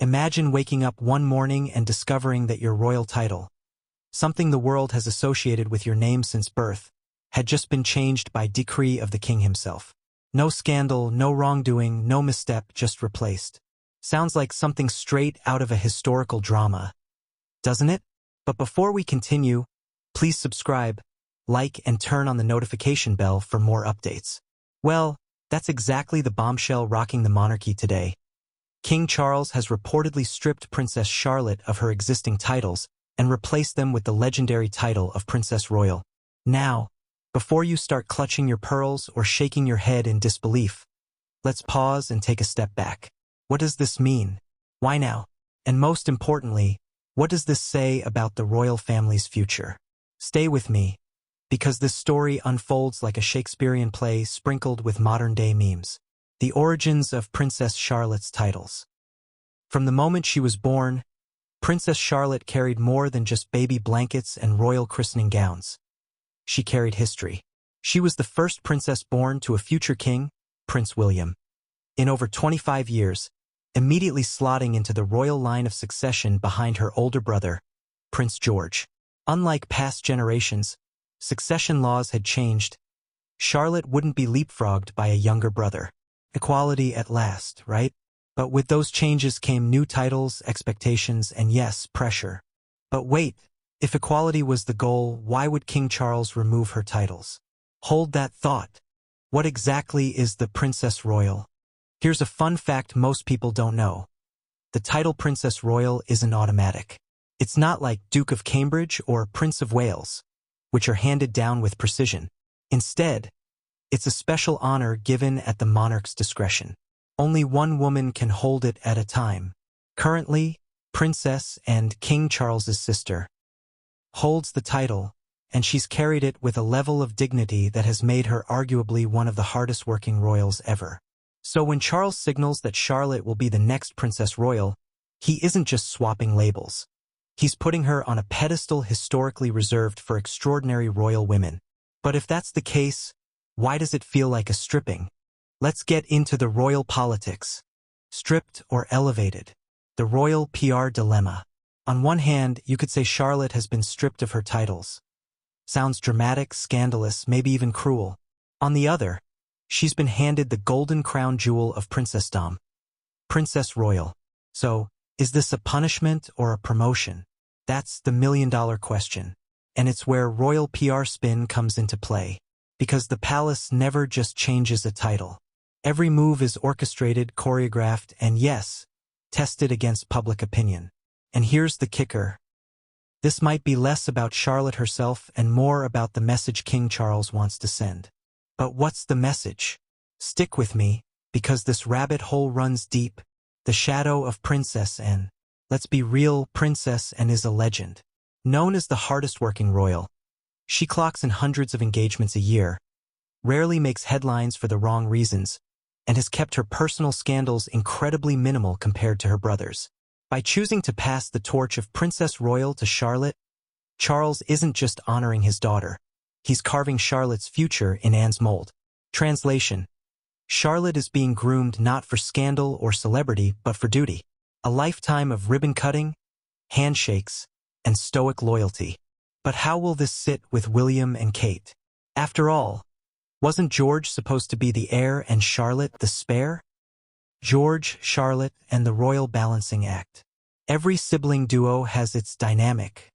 Imagine waking up one morning and discovering that your royal title, something the world has associated with your name since birth, had just been changed by decree of the king himself. No scandal, no wrongdoing, no misstep, just replaced. Sounds like something straight out of a historical drama, doesn't it? But before we continue, please subscribe, like, and turn on the notification bell for more updates. Well, that's exactly the bombshell rocking the monarchy today. King Charles has reportedly stripped Princess Charlotte of her existing titles and replaced them with the legendary title of Princess Royal. Now, before you start clutching your pearls or shaking your head in disbelief, let's pause and take a step back. What does this mean? Why now? And most importantly, what does this say about the royal family's future? Stay with me, because this story unfolds like a Shakespearean play sprinkled with modern-day memes. The origins of Princess Charlotte's titles. From the moment she was born, Princess Charlotte carried more than just baby blankets and royal christening gowns. She carried history. She was the first princess born to a future king, Prince William. In over 25 years, immediately slotting into the royal line of succession behind her older brother, Prince George. Unlike past generations, succession laws had changed. Charlotte wouldn't be leapfrogged by a younger brother. Equality at last, right? But with those changes came new titles, expectations, and yes, pressure. But wait, if equality was the goal, why would King Charles remove her titles? Hold that thought. What exactly is the Princess Royal? Here's a fun fact most people don't know. The title Princess Royal isn't automatic. It's not like Duke of Cambridge or Prince of Wales, which are handed down with precision. Instead, it's a special honor given at the monarch's discretion. Only one woman can hold it at a time. Currently, Princess and King Charles's sister holds the title, and she's carried it with a level of dignity that has made her arguably one of the hardest-working royals ever. So when Charles signals that Charlotte will be the next Princess Royal, he isn't just swapping labels. He's putting her on a pedestal historically reserved for extraordinary royal women. But if that's the case, why does it feel like a stripping? Let's get into the royal politics. Stripped or elevated? The royal PR dilemma. On one hand, you could say Charlotte has been stripped of her titles. Sounds dramatic, scandalous, maybe even cruel. On the other, she's been handed the golden crown jewel of princessdom. Princess Royal. So, is this a punishment or a promotion? That's the million-dollar question. And it's where royal PR spin comes into play. Because the palace never just changes a title. Every move is orchestrated, choreographed, and yes, tested against public opinion. And here's the kicker. This might be less about Charlotte herself and more about the message King Charles wants to send. But what's the message? Stick with me, because this rabbit hole runs deep. The shadow of Princess Anne. Let's be real, Princess Anne is a legend. Known as the hardest-working royal, she clocks in hundreds of engagements a year, rarely makes headlines for the wrong reasons, and has kept her personal scandals incredibly minimal compared to her brothers. By choosing to pass the torch of Princess Royal to Charlotte, Charles isn't just honoring his daughter. He's carving Charlotte's future in Anne's mold. Translation: Charlotte is being groomed not for scandal or celebrity, but for duty. A lifetime of ribbon-cutting, handshakes, and stoic loyalty. But how will this sit with William and Kate? After all, wasn't George supposed to be the heir and Charlotte the spare? George, Charlotte, and the royal balancing act. Every sibling duo has its dynamic.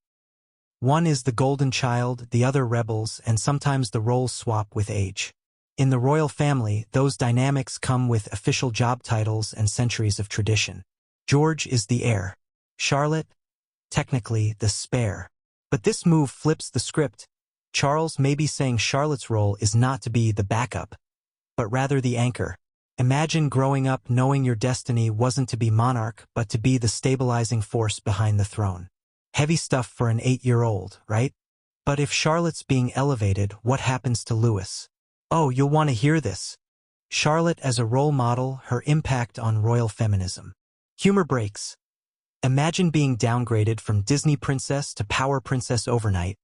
One is the golden child, the other rebels, and sometimes the roles swap with age. In the royal family, those dynamics come with official job titles and centuries of tradition. George is the heir. Charlotte, technically, the spare. But this move flips the script. Charles may be saying Charlotte's role is not to be the backup, but rather the anchor. Imagine growing up knowing your destiny wasn't to be monarch, but to be the stabilizing force behind the throne. Heavy stuff for an 8-year-old, right? But if Charlotte's being elevated, what happens to Louis? Oh, you'll want to hear this. Charlotte as a role model, her impact on royal feminism. Humor breaks. Imagine being downgraded from Disney princess to power princess overnight.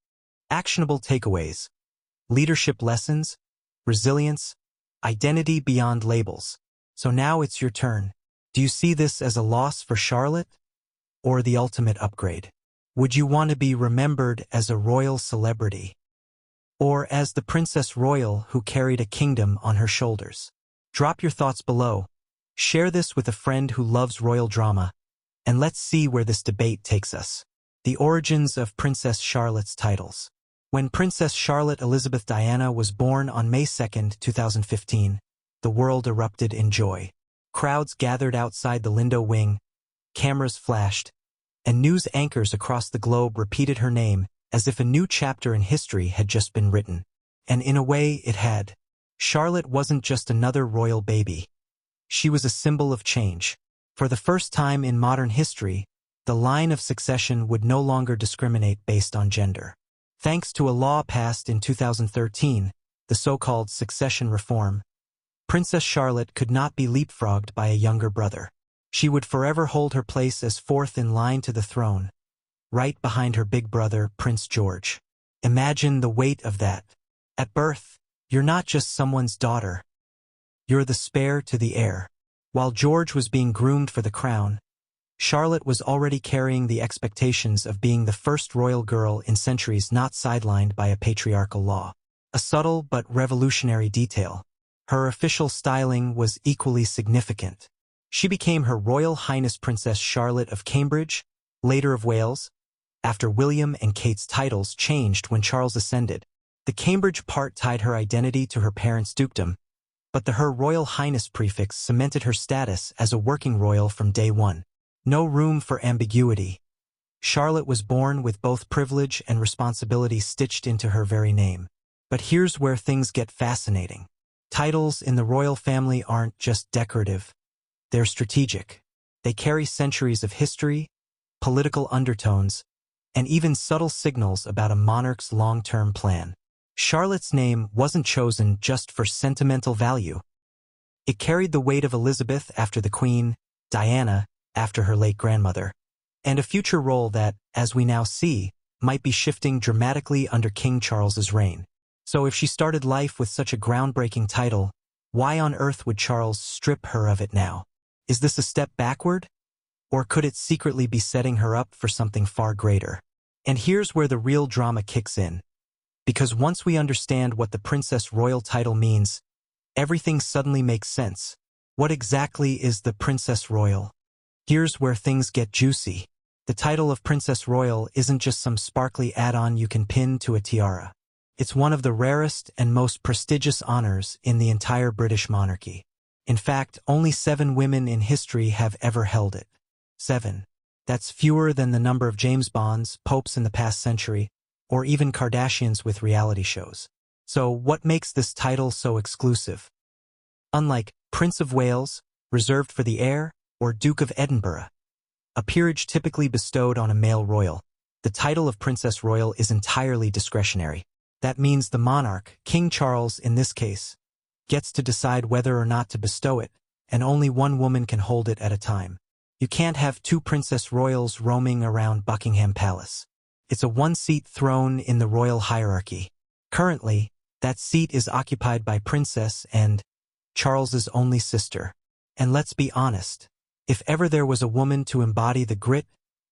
Actionable takeaways. Leadership lessons. Resilience. Identity beyond labels. So now it's your turn. Do you see this as a loss for Charlotte, or the ultimate upgrade? Would you want to be remembered as a royal celebrity, or as the Princess Royal who carried a kingdom on her shoulders? Drop your thoughts below. Share this with a friend who loves royal drama, and let's see where this debate takes us. The origins of Princess Charlotte's titles. When Princess Charlotte Elizabeth Diana was born on May 2, 2015, the world erupted in joy. Crowds gathered outside the Lindo wing, cameras flashed, and news anchors across the globe repeated her name as if a new chapter in history had just been written. And in a way, it had. Charlotte wasn't just another royal baby. She was a symbol of change. For the first time in modern history, the line of succession would no longer discriminate based on gender. Thanks to a law passed in 2013, the so-called succession reform, Princess Charlotte could not be leapfrogged by a younger brother. She would forever hold her place as fourth in line to the throne, right behind her big brother, Prince George. Imagine the weight of that. At birth, you're not just someone's daughter. You're the spare to the heir. While George was being groomed for the crown, Charlotte was already carrying the expectations of being the first royal girl in centuries not sidelined by a patriarchal law. A subtle but revolutionary detail. Her official styling was equally significant. She became Her Royal Highness Princess Charlotte of Cambridge, later of Wales, after William and Kate's titles changed when Charles ascended. The Cambridge part tied her identity to her parents' dukedom, but the Her Royal Highness prefix cemented her status as a working royal from day one. No room for ambiguity. Charlotte was born with both privilege and responsibility stitched into her very name. But here's where things get fascinating. Titles in the royal family aren't just decorative. They're strategic. They carry centuries of history, political undertones, and even subtle signals about a monarch's long-term plan. Charlotte's name wasn't chosen just for sentimental value. It carried the weight of Elizabeth after the Queen, Diana after her late grandmother, and a future role that, as we now see, might be shifting dramatically under King Charles's reign. So if she started life with such a groundbreaking title, why on earth would Charles strip her of it now? Is this a step backward? Or could it secretly be setting her up for something far greater? And here's where the real drama kicks in. Because once we understand what the Princess Royal title means, everything suddenly makes sense. What exactly is the Princess Royal? Here's where things get juicy. The title of Princess Royal isn't just some sparkly add-on you can pin to a tiara. It's one of the rarest and most prestigious honors in the entire British monarchy. In fact, only 7 women in history have ever held it. 7. That's fewer than the number of James Bonds, popes in the past century, or even Kardashians with reality shows. So what makes this title so exclusive? Unlike Prince of Wales, reserved for the heir, or Duke of Edinburgh, a peerage typically bestowed on a male royal, the title of Princess Royal is entirely discretionary. That means the monarch, King Charles in this case, gets to decide whether or not to bestow it, and only one woman can hold it at a time. You can't have 2 Princess Royals roaming around Buckingham Palace. It's a one-seat throne in the royal hierarchy. Currently, that seat is occupied by Princess and Charles's only sister. And let's be honest, if ever there was a woman to embody the grit,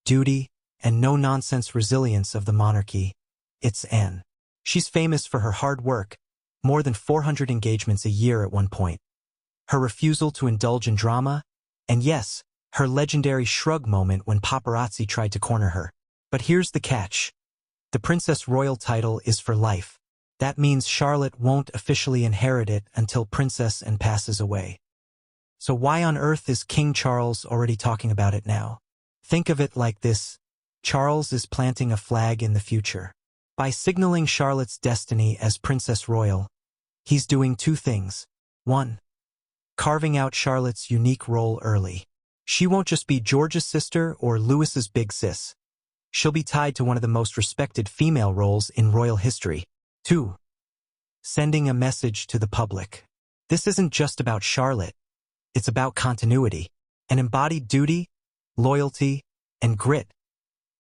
duty, and no-nonsense resilience of the monarchy, it's Anne. She's famous for her hard work, more than 400 engagements a year at one point, her refusal to indulge in drama, and yes, her legendary shrug moment when paparazzi tried to corner her. But here's the catch. The Princess Royal title is for life. That means Charlotte won't officially inherit it until Princess Anne passes away. So why on earth is King Charles already talking about it now? Think of it like this. Charles is planting a flag in the future. By signaling Charlotte's destiny as Princess Royal, he's doing 2 things. 1. Carving out Charlotte's unique role early. She won't just be George's sister or Louis's big sis. She'll be tied to one of the most respected female roles in royal history. 2. Sending a message to the public. This isn't just about Charlotte. It's about continuity, an embodied duty, loyalty, and grit.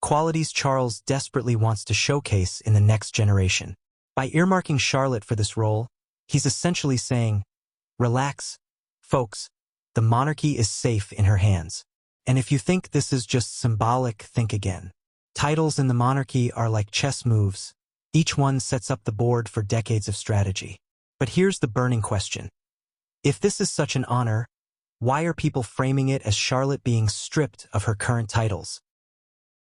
Qualities Charles desperately wants to showcase in the next generation. By earmarking Charlotte for this role, he's essentially saying, relax, folks, The monarchy is safe in her hands. And if you think this is just symbolic, think again. Titles in the monarchy are like chess moves. Each one sets up the board for decades of strategy. But here's the burning question. If this is such an honor, why are people framing it as Charlotte being stripped of her current titles?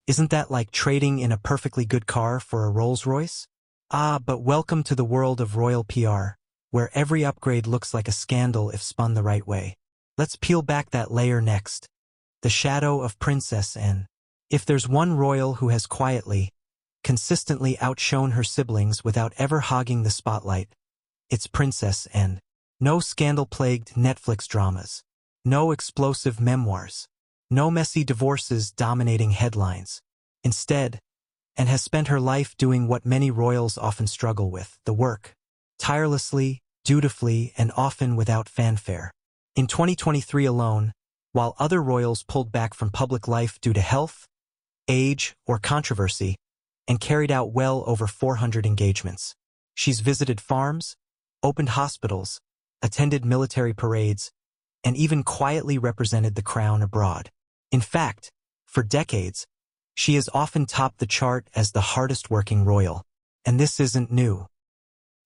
Isn't that like trading in a perfectly good car for a Rolls-Royce? But welcome to the world of royal PR, where every upgrade looks like a scandal if spun the right way. Let's peel back that layer next. The shadow of Princess Anne. If there's one royal who has quietly, consistently outshone her siblings without ever hogging the spotlight, it's Princess Anne. No scandal-plagued Netflix dramas. No explosive memoirs. No messy divorces dominating headlines. Instead, Anne has spent her life doing what many royals often struggle with, the work. Tirelessly, dutifully, and often without fanfare. In 2023 alone, while other royals pulled back from public life due to health, age, or controversy, and carried out well over 400 engagements. She's visited farms, opened hospitals, attended military parades, and even quietly represented the crown abroad. In fact, for decades, she has often topped the chart as the hardest-working royal, and this isn't new.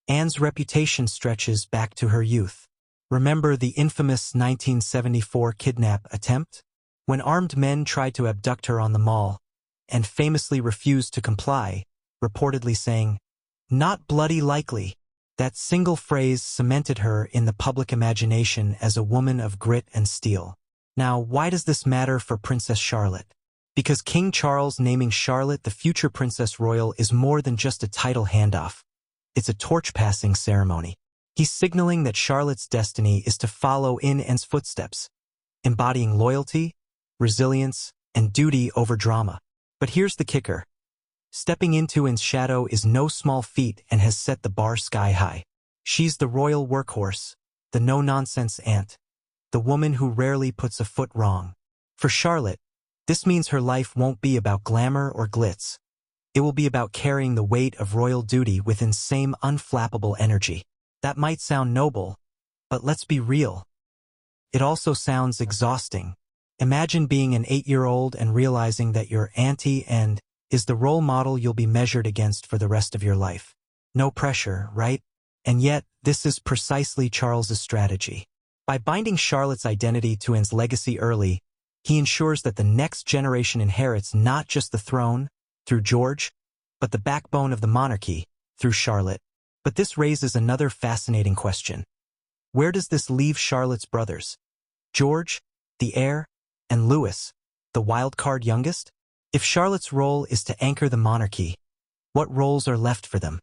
Anne's reputation stretches back to her youth. Remember the infamous 1974 kidnap attempt? When armed men tried to abduct her on the Mall, and famously refused to comply, reportedly saying, "Not bloody likely." That single phrase cemented her in the public imagination as a woman of grit and steel. Now, why does this matter for Princess Charlotte? Because King Charles naming Charlotte the future Princess Royal is more than just a title handoff. It's a torch-passing ceremony. He's signaling that Charlotte's destiny is to follow in Anne's footsteps, embodying loyalty, resilience, and duty over drama. But here's the kicker. Stepping into Anne's shadow is no small feat and has set the bar sky high. She's the royal workhorse, the no-nonsense aunt, the woman who rarely puts a foot wrong. For Charlotte, this means her life won't be about glamour or glitz. It will be about carrying the weight of royal duty with insane, unflappable energy. That might sound noble, but let's be real. It also sounds exhausting. Imagine being an 8-year-old and realizing that your auntie and is the role model you'll be measured against for the rest of your life. No pressure, right? And yet, this is precisely Charles's strategy. By binding Charlotte's identity to Anne's legacy early, he ensures that the next generation inherits not just the throne, through George, but the backbone of the monarchy, through Charlotte. But this raises another fascinating question. Where does this leave Charlotte's brothers? George, the heir, and Louis, the wild-card youngest? If Charlotte's role is to anchor the monarchy, what roles are left for them?